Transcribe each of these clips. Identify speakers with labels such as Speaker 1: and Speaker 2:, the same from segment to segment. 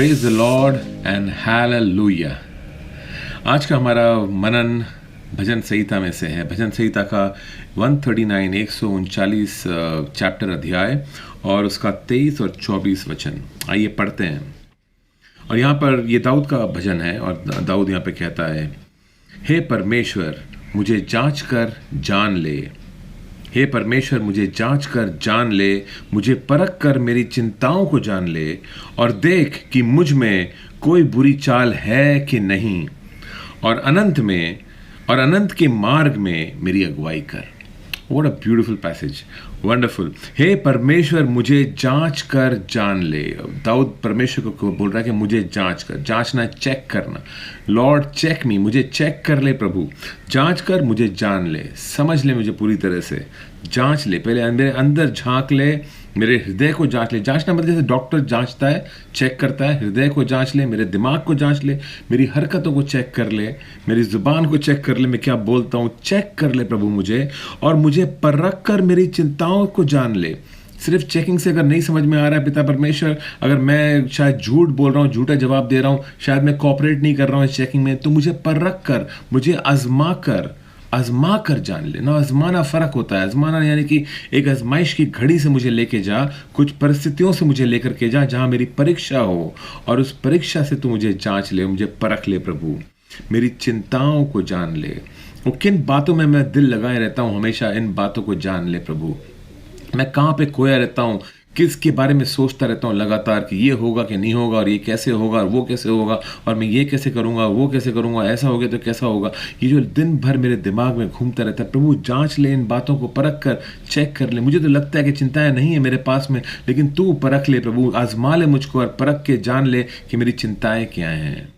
Speaker 1: Praise the Lord and hallelujah. आज का हमारा मनन भजन संहिता में से है। भजन संहिता का 139 139 चैप्टर अध्याय और उसका 23 और 24 वचन। आइए पढ़ते हैं। और यहाँ पर ये दाऊद का भजन है और दाऊद यहाँ पे कहता है, हे परमेश्वर मुझे जांच कर जान ले। हे परमेश्वर मुझे जांच कर जान ले, मुझे परख कर मेरी चिंताओं को जान ले और देख कि मुझ में कोई बुरी चाल है कि नहीं, और अनंत के मार्ग में मेरी अगुवाई कर। What a beautiful passage, wonderful। हे परमेश्वर मुझे जांच कर जान ले। दाऊद परमेश्वर को बोल रहा है कि मुझे जांच कर, जांचना, चेक करना। लॉर्ड चेक मी, मुझे चेक कर ले प्रभु, जांच कर मुझे जान ले, समझ ले मुझे पूरी तरह से, जांच ले, पहले मेरे अंदर झांक ले, मेरे हृदय को जांच ले। जांचना मतलब जैसे डॉक्टर जांचता है, चेक करता है, हृदय को जांच ले, मेरे दिमाग को जांच ले, मेरी हरकतों को चेक कर ले, मेरी जुबान को चेक कर ले, मैं क्या बोलता हूँ चेक कर ले प्रभु मुझे, और मुझे परख कर मेरी चिंताओं को जान ले। सिर्फ चेकिंग से अगर नहीं समझ में आ रहा है पिता परमेश्वर, अगर मैं शायद झूठ बोल रहा हूँ, झूठा जवाब दे रहा हूँ, शायद मैं कोऑपरेट नहीं कर रहा हूँ इस चेकिंग में, तो मुझे परख कर, मुझे आजमा कर जान ले। ना आजमाना फर्क होता है। आजमाना यानी कि एक आजमाइश की घड़ी से मुझे लेके जा, कुछ परिस्थितियों से मुझे लेकर के जा जहां मेरी परीक्षा हो, और उस परीक्षा से तू मुझे जांच ले, मुझे परख ले प्रभु, मेरी चिंताओं को जान ले। वो किन बातों में मैं दिल लगाए रहता हूं, हमेशा इन बातों को जान ले प्रभु। मैं कहाँ पे खोया रहता हूँ, किसके बारे में सोचता रहता हूँ लगातार कि ये होगा कि नहीं होगा, और ये कैसे होगा और वो कैसे होगा, और मैं ये कैसे करूँगा, वो कैसे करूँगा, ऐसा हो गया तो कैसा होगा। ये जो दिन भर मेरे दिमाग में घूमता रहता है, प्रभु जांच ले, इन बातों को परख कर चेक कर ले। मुझे तो लगता है कि चिंताएं नहीं है मेरे पास में, लेकिन तू परख ले प्रभु, आजमा ले मुझको और परख के जान ले कि मेरी चिंताएं क्या हैं।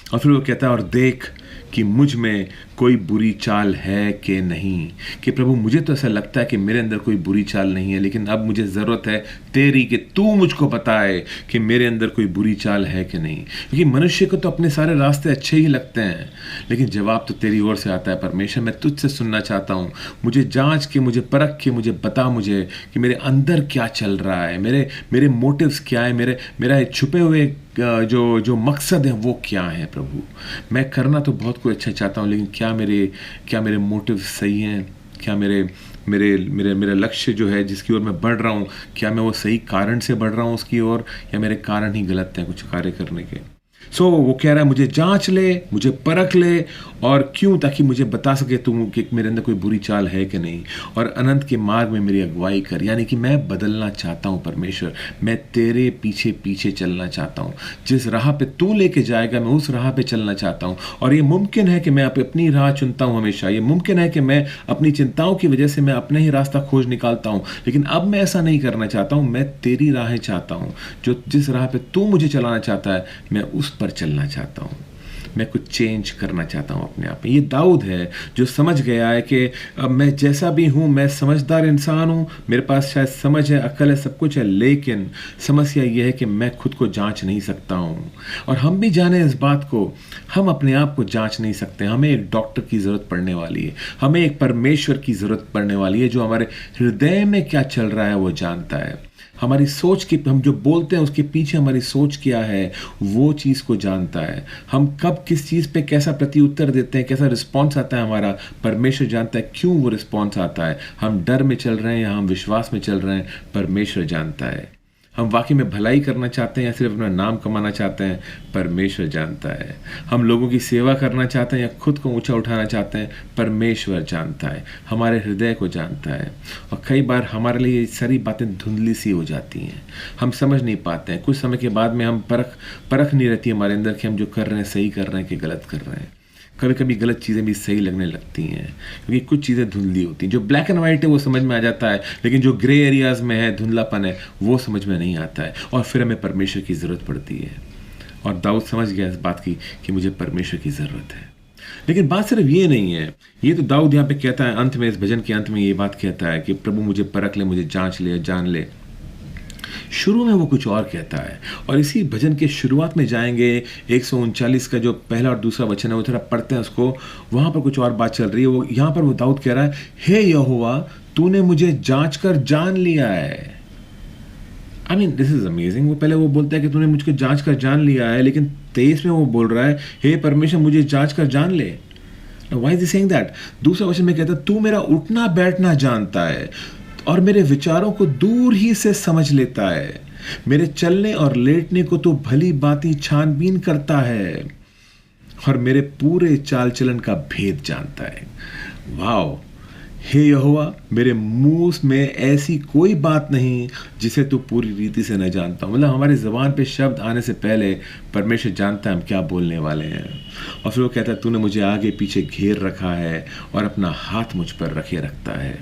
Speaker 1: और फिर वो कहता है, और देख कि मुझ में कोई बुरी चाल है कि नहीं। कि प्रभु मुझे तो ऐसा लगता है कि मेरे अंदर कोई बुरी चाल नहीं है, लेकिन अब मुझे ज़रूरत है तेरी कि तू मुझको बताए कि मेरे अंदर कोई बुरी चाल है कि नहीं। क्योंकि मनुष्य को तो अपने सारे रास्ते अच्छे ही लगते हैं, लेकिन जवाब तो तेरी ओर से आता है। परमेश्वर मैं तुझसे सुनना चाहता हूँ, मुझे जांच के, मुझे परख के, मुझे बता मुझे कि मेरे अंदर क्या चल रहा है, मेरे मोटिव्स क्या है, मेरा छुपे हुए जो मकसद है वो क्या है प्रभु। मैं करना तो बहुत कुछ अच्छा चाहता हूँ, लेकिन क्या मेरे मोटिव सही हैं, क्या मेरा लक्ष्य जो है जिसकी ओर मैं बढ़ रहा हूँ, क्या मैं वो सही कारण से बढ़ रहा हूँ उसकी ओर, या मेरे कारण ही गलत हैं कुछ कार्य करने के। वो कह रहा है मुझे जांच ले, मुझे परख ले, और क्यों, ताकि मुझे बता सके तुम कि मेरे अंदर कोई बुरी चाल है कि नहीं, और अनंत के मार्ग में मेरी अगुवाई कर। यानी कि मैं बदलना चाहता हूँ परमेश्वर, मैं तेरे पीछे पीछे चलना चाहता हूँ। जिस राह पे तू लेके जाएगा मैं उस राह पे चलना चाहता हूँ। और ये मुमकिन है कि मैं अपनी राह चुनता हूँ हमेशा, ये मुमकिन है कि मैं अपनी चिंताओं की वजह से मैं अपना ही रास्ता खोज निकालता हूँ, लेकिन अब मैं ऐसा नहीं करना चाहता हूँ। मैं तेरी राहें चाहता हूँ, जिस राह पे तू मुझे चलाना चाहता है मैं उस पर चलना चाहता हूँ। मैं कुछ चेंज करना चाहता हूँ अपने आप में। ये दाऊद है जो समझ गया है कि अब मैं जैसा भी हूँ, मैं समझदार इंसान हूँ, मेरे पास शायद समझ है, अक्ल है, सब कुछ है, लेकिन समस्या ये है कि मैं खुद को जांच नहीं सकता हूँ। और हम भी जाने इस बात को, हम अपने आप को जांच नहीं सकते। हमें एक डॉक्टर की ज़रूरत पड़ने वाली है, हमें एक परमेश्वर की ज़रूरत पड़ने वाली है जो हमारे हृदय में क्या चल रहा है वो जानता है। हमारी सोच की, हम जो बोलते हैं उसके पीछे हमारी सोच क्या है वो चीज़ को जानता है। हम कब किस चीज़ पे कैसा प्रति उत्तर देते हैं, कैसा रिस्पॉन्स आता है हमारा, परमेश्वर जानता है। क्यों वो रिस्पॉन्स आता है, हम डर में चल रहे हैं या हम विश्वास में चल रहे हैं, परमेश्वर जानता है। हम वाकई में भलाई करना चाहते हैं या सिर्फ अपना नाम कमाना चाहते हैं, परमेश्वर जानता है। हम लोगों की सेवा करना चाहते हैं या खुद को ऊंचा उठाना चाहते हैं, परमेश्वर जानता है, हमारे हृदय को जानता है। और कई बार हमारे लिए ये सारी बातें धुंधली सी हो जाती हैं, हम समझ नहीं पाते हैं। कुछ समय के बाद में हम परख नहीं रहती हमारे अंदर कि हम जो कर रहे हैं सही कर रहे हैं कि गलत कर रहे हैं। कभी कभी गलत चीज़ें भी सही लगने लगती हैं, क्योंकि कुछ चीज़ें धुंधली होती हैं। जो ब्लैक एंड वाइट है वो समझ में आ जाता है, लेकिन जो ग्रे एरियाज़ में है, धुंधलापन है, वो समझ में नहीं आता है, और फिर हमें परमेश्वर की ज़रूरत पड़ती है। और दाऊद समझ गया इस बात की कि मुझे परमेश्वर की ज़रूरत है। लेकिन बात सिर्फ ये नहीं है, ये तो दाऊद यहाँ पे कहता है, अंत में, इस भजन के अंत में ये बात कहता है कि प्रभु मुझे परख ले, मुझे जांच ले, जान ले। शुरू में वो कुछ और कहता है, और इसी भजन के शुरुआत में जाएंगे 139 का जो पहला और दूसरा वचन है वो थोड़ा पढ़ते हैं उसको। वहाँ पर कुछ और बात चल रही है। वो यहाँ पर वो दाऊद कह रहा है, हे यहोवा तूने मुझे जांच कर जान लिया है। I mean this is amazing. वो पहले वो बोलता है कि तूने मुझको जांच कर जान लिया है, लेकिन 23 में वो बोल रहा है, हे परमेश्वर मुझे जांच कर जान ले। Why is he saying that? दूसरा वचन में कहता है, तू मेरा उठना बैठना जानता है और मेरे विचारों को दूर ही से समझ लेता है। मेरे चलने और लेटने को तो भली बाती छानबीन करता है और मेरे पूरे चाल चलन का भेद जानता है। वाओ! हे यहोवा, मेरे मुंह में ऐसी कोई बात नहीं जिसे तू पूरी रीति से न जानता हूं। मतलब हमारी ज़बान पे शब्द आने से पहले परमेश्वर जानता है हम क्या बोलने वाले हैं। और फिर वो कहता है, तूने मुझे आगे पीछे घेर रखा है और अपना हाथ मुझ पर रखे रखता है।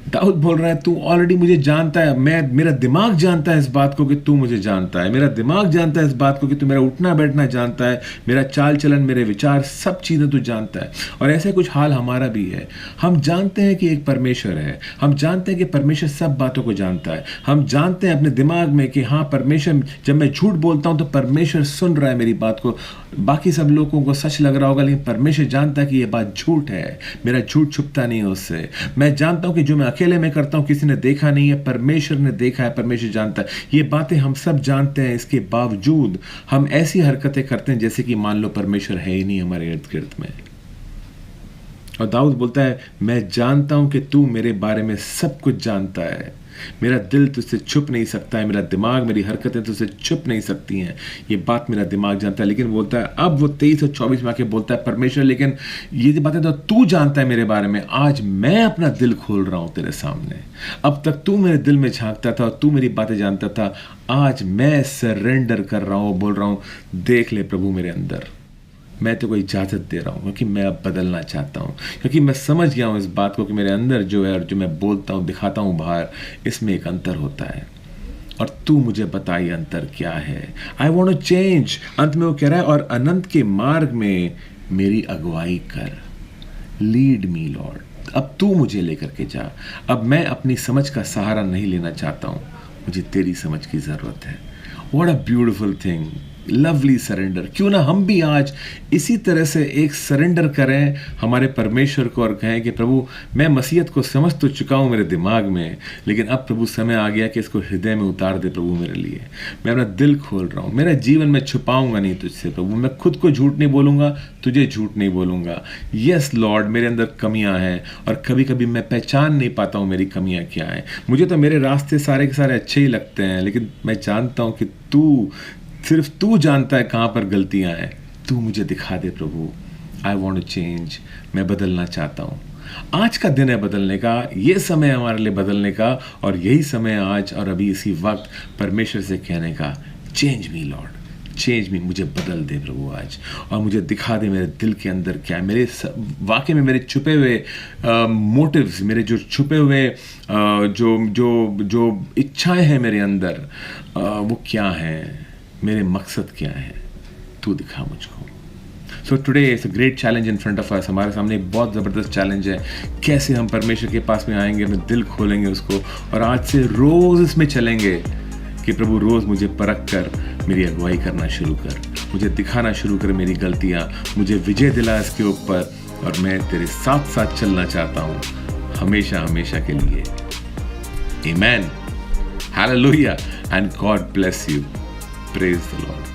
Speaker 1: दाऊद बोल रहा है, तू ऑलरेडी मुझे जानता है। मेरा दिमाग जानता है इस बात को कि तू मुझे जानता है। मेरा दिमाग जानता है इस बात को कि तू मेरा उठना बैठना जानता है, मेरा चाल चलन, मेरे विचार, सब चीज़ें तू जानता है। और ऐसे कुछ हाल हमारा भी है। हम जानते हैं कि एक परमेश्वर है, हम जानते हैं कि परमेश्वर सब बातों को जानता है। हम जानते हैं अपने दिमाग में कि हाँ, परमेश्वर, जब मैं झूठ बोलता हूँ तो परमेश्वर सुन रहा है मेरी बात को। बाकी सब लोगों को सच लग रहा होगा, लेकिन परमेश्वर जानता है कि ये बात झूठ है। मेरा झूठ छुपता नहीं है उससे। मैं जानता हूँ कि जो मैं अकेले में करता हूं किसी ने देखा नहीं है, परमेश्वर ने देखा है, परमेश्वर जानता है। ये बातें हम सब जानते हैं, इसके बावजूद हम ऐसी हरकतें करते हैं जैसे कि मान लो परमेश्वर है ही नहीं हमारे इर्द गिर्द में। और दाऊद बोलता है, मैं जानता हूं कि तू मेरे बारे में सब कुछ जानता है। मेरा दिल तुझसे छुप नहीं सकता है, मेरा दिमाग, मेरी हरकतें तुझसे छुप नहीं सकती हैं। ये बात मेरा दिमाग जानता है। लेकिन बोलता है, अब वो 23 और 24 में आके बोलता है, परमेश्वर लेकिन ये बातें तो तू जानता है मेरे बारे में। आज मैं अपना दिल खोल रहा हूं तेरे सामने। अब तक तू मेरे दिल में झांकता था और तू मेरी बातें जानता था। आज मैं सरेंडर कर रहा हूं, बोल रहा हूं, देख ले प्रभु मेरे अंदर। मैं तो कोई इजाज़त दे रहा हूँ क्योंकि मैं अब बदलना चाहता हूँ, क्योंकि मैं समझ गया हूँ इस बात को कि मेरे अंदर जो है और जो मैं बोलता हूँ, दिखाता हूँ बाहर, इसमें एक अंतर होता है। और तू मुझे बता ये अंतर क्या है। I want to change. अंत में वो कह रहा है, और अनंत के मार्ग में मेरी अगुवाई कर। Lead me Lord. अब तू मुझे लेकर के जा। अब मैं अपनी समझ का सहारा नहीं लेना चाहता हूँ, मुझे तेरी समझ की ज़रूरत है। What a beautiful thing, lovely surrender. क्यों ना हम भी आज इसी तरह से एक सरेंडर करें हमारे परमेश्वर को और कहें कि प्रभु, मैं मसीहत को समझ तो चुका हूँ मेरे दिमाग में, लेकिन अब प्रभु समय आ गया कि इसको हृदय में उतार दे प्रभु मेरे लिए। मैं अपना दिल खोल रहा हूँ। मेरा जीवन में छुपाऊंगा नहीं तुझसे प्रभु। मैं खुद को झूठ नहीं बोलूँगा, तुझे झूठ नहीं बोलूँगा। यस लॉर्ड, मेरे अंदर कमियाँ हैं और कभी कभी मैं पहचान नहीं पाता हूँ मेरी कमियाँ क्या हैं। मुझे तो मेरे रास्ते सारे के सारे अच्छे ही लगते हैं, लेकिन मैं जानता हूँ कि सिर्फ तू जानता है कहाँ पर गलतियाँ हैं। तू मुझे दिखा दे प्रभु। I want to change. मैं बदलना चाहता हूँ। आज का दिन है बदलने का, ये समय है हमारे लिए बदलने का, और यही समय आज और अभी इसी वक्त परमेश्वर से कहने का, चेंज मी लॉर्ड, चेंज मी। मुझे बदल दे प्रभु आज, और मुझे दिखा दे मेरे दिल के अंदर क्या है। मेरे वाकई में मेरे छुपे हुए मोटिव्स, मेरे जो छुपे हुए जो इच्छाएं हैं मेरे अंदर, वो क्या हैं, मेरे मकसद क्या है, तू दिखा मुझको। So today it's a great challenge in front of us. हमारे सामने एक बहुत ज़बरदस्त चैलेंज है, कैसे हम परमेश्वर के पास में आएंगे, अपने दिल खोलेंगे उसको, और आज से रोज़ इसमें चलेंगे कि प्रभु रोज़ मुझे परख कर मेरी अगुवाई करना शुरू कर, मुझे दिखाना शुरू कर मेरी गलतियाँ, मुझे विजय दिला इसके ऊपर, और मैं तेरे साथ साथ चलना चाहता हूँ हमेशा हमेशा के लिए। Amen. Hallelujah. And God bless you. Praise the Lord.